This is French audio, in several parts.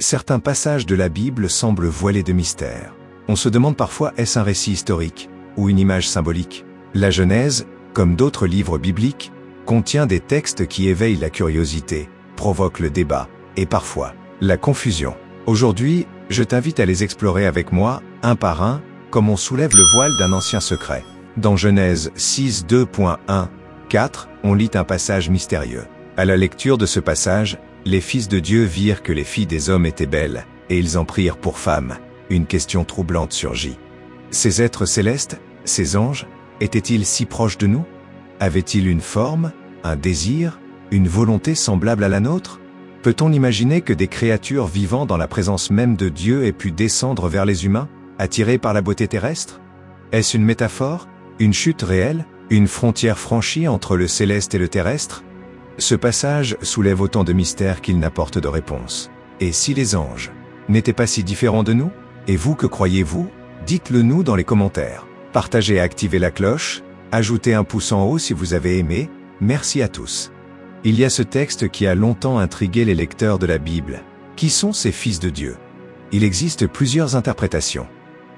Certains passages de la Bible semblent voilés de mystère. On se demande parfois, est-ce un récit historique ou une image symbolique? La Genèse, comme d'autres livres bibliques, contient des textes qui éveillent la curiosité, provoquent le débat et parfois la confusion. Aujourd'hui, je t'invite à les explorer avec moi, un par un, comme on soulève le voile d'un ancien secret. Dans Genèse 6, 2.1-4, on lit un passage mystérieux. À la lecture de ce passage, les fils de Dieu virent que les filles des hommes étaient belles, et ils en prirent pour femmes. Une question troublante surgit. Ces êtres célestes, ces anges, étaient-ils si proches de nous? Avaient-ils une forme, un désir, une volonté semblable à la nôtre? Peut-on imaginer que des créatures vivant dans la présence même de Dieu aient pu descendre vers les humains, attirés par la beauté terrestre? Est-ce une métaphore, une chute réelle, une frontière franchie entre le céleste et le terrestre? Ce passage soulève autant de mystères qu'il n'apporte de réponse. Et si les anges n'étaient pas si différents de nous? Et vous, que croyez-vous? Dites-le nous dans les commentaires. Partagez et activez la cloche, ajoutez un pouce en haut si vous avez aimé, merci à tous. Il y a ce texte qui a longtemps intrigué les lecteurs de la Bible. Qui sont ces fils de Dieu? Il existe plusieurs interprétations.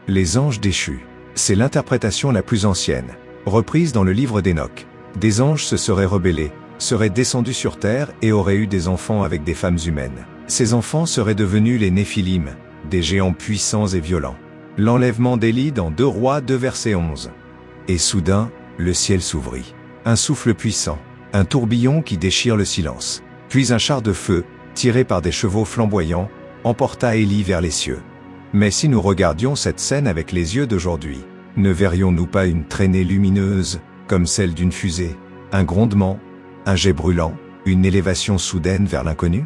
Les anges déchus, c'est l'interprétation la plus ancienne, reprise dans le livre d'Enoch. Des anges se seraient rebellés, seraient descendus sur terre et auraient eu des enfants avec des femmes humaines. Ces enfants seraient devenus les Néphilim, des géants puissants et violents. L'enlèvement d'Élie dans 2 Rois 2 verset 11. Et soudain, le ciel s'ouvrit. Un souffle puissant, un tourbillon qui déchire le silence. Puis un char de feu, tiré par des chevaux flamboyants, emporta Élie vers les cieux. Mais si nous regardions cette scène avec les yeux d'aujourd'hui, ne verrions-nous pas une traînée lumineuse, comme celle d'une fusée, un grondement, un jet brûlant, une élévation soudaine vers l'inconnu?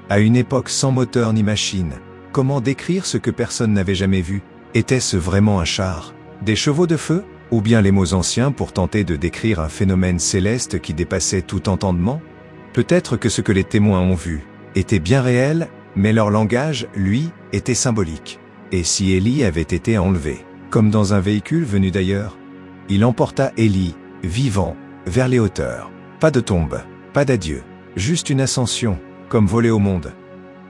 À une époque sans moteur ni machine, comment décrire ce que personne n'avait jamais vu? Était-ce vraiment un char, des chevaux de feu, ou bien les mots anciens pour tenter de décrire un phénomène céleste qui dépassait tout entendement? Peut-être que ce que les témoins ont vu était bien réel, mais leur langage, lui, était symbolique. Et si Élie avait été enlevé, comme dans un véhicule venu d'ailleurs? Il emporta Élie, vivant, vers les hauteurs. Pas de tombe, pas d'adieu, juste une ascension, comme voler au monde.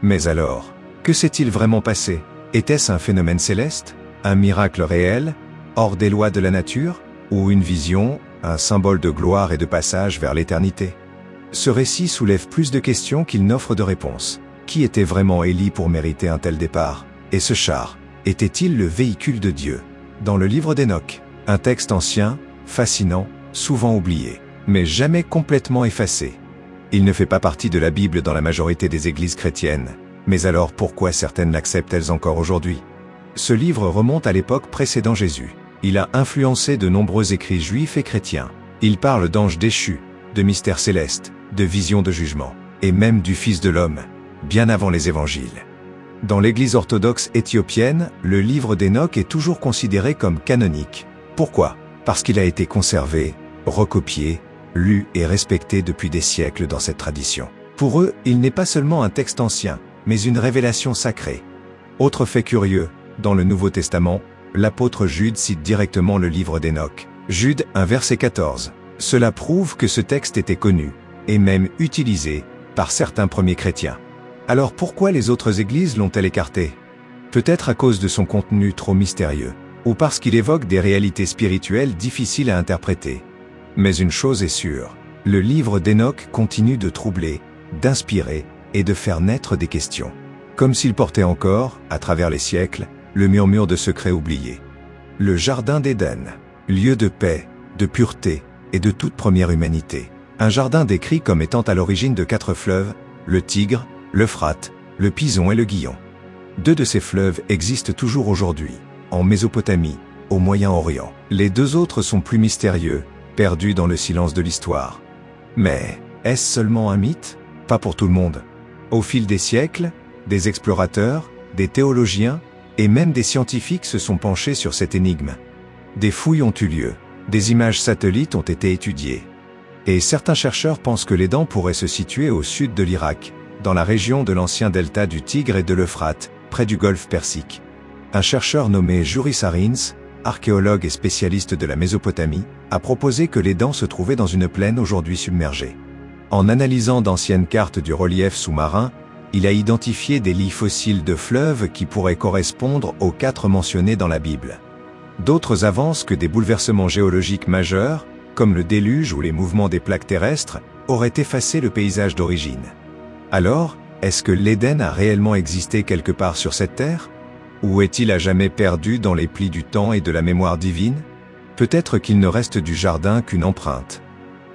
Mais alors, que s'est-il vraiment passé? Était-ce un phénomène céleste, un miracle réel, hors des lois de la nature, ou une vision, un symbole de gloire et de passage vers l'éternité? Ce récit soulève plus de questions qu'il n'offre de réponses. Qui était vraiment Élie pour mériter un tel départ? Et ce char, était-il le véhicule de Dieu? Dans le livre d'Enoch, un texte ancien, fascinant, souvent oublié, mais jamais complètement effacé. Il ne fait pas partie de la Bible dans la majorité des églises chrétiennes. Mais alors pourquoi certaines l'acceptent-elles encore aujourd'hui? Ce livre remonte à l'époque précédant Jésus. Il a influencé de nombreux écrits juifs et chrétiens. Il parle d'anges déchus, de mystères célestes, de visions de jugement, et même du Fils de l'homme, bien avant les évangiles. Dans l'église orthodoxe éthiopienne, le livre d'Enoch est toujours considéré comme canonique. Pourquoi? Parce qu'il a été conservé, recopié, lu et respecté depuis des siècles dans cette tradition. Pour eux, il n'est pas seulement un texte ancien, mais une révélation sacrée. Autre fait curieux, dans le Nouveau Testament, l'apôtre Jude cite directement le livre d'Enoch. Jude 1 verset 14. Cela prouve que ce texte était connu, et même utilisé, par certains premiers chrétiens. Alors pourquoi les autres églises l'ont-elles écarté? Peut-être à cause de son contenu trop mystérieux, ou parce qu'il évoque des réalités spirituelles difficiles à interpréter. Mais une chose est sûre, le livre d'Enoch continue de troubler, d'inspirer, et de faire naître des questions. Comme s'il portait encore, à travers les siècles, le murmure de secrets oubliés. Le jardin d'Éden, lieu de paix, de pureté, et de toute première humanité. Un jardin décrit comme étant à l'origine de 4 fleuves, le Tigre, l'Euphrate, le Pison et le Gihon. 2 de ces fleuves existent toujours aujourd'hui, en Mésopotamie, au Moyen-Orient. Les 2 autres sont plus mystérieux, perdus dans le silence de l'histoire. Mais, est-ce seulement un mythe? Pas pour tout le monde. Au fil des siècles, des explorateurs, des théologiens, et même des scientifiques se sont penchés sur cette énigme. Des fouilles ont eu lieu, des images satellites ont été étudiées. Et certains chercheurs pensent que l'Éden pourrait se situer au sud de l'Irak, dans la région de l'ancien delta du Tigre et de l'Euphrate, près du golfe Persique. Un chercheur nommé Juris Arins, archéologue et spécialiste de la Mésopotamie, a proposé que l'Éden se trouvait dans une plaine aujourd'hui submergée. En analysant d'anciennes cartes du relief sous-marin, Il a identifié des lits fossiles de fleuves qui pourraient correspondre aux 4 mentionnés dans la Bible. D'autres avancent que des bouleversements géologiques majeurs, comme le déluge ou les mouvements des plaques terrestres, auraient effacé le paysage d'origine. Alors, est-ce que l'Éden a réellement existé quelque part sur cette terre? Ou est-il à jamais perdu dans les plis du temps et de la mémoire divine? Peut-être qu'il ne reste du jardin qu'une empreinte.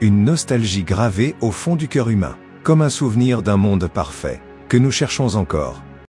Une nostalgie gravée au fond du cœur humain, comme un souvenir d'un monde parfait, que nous cherchons encore.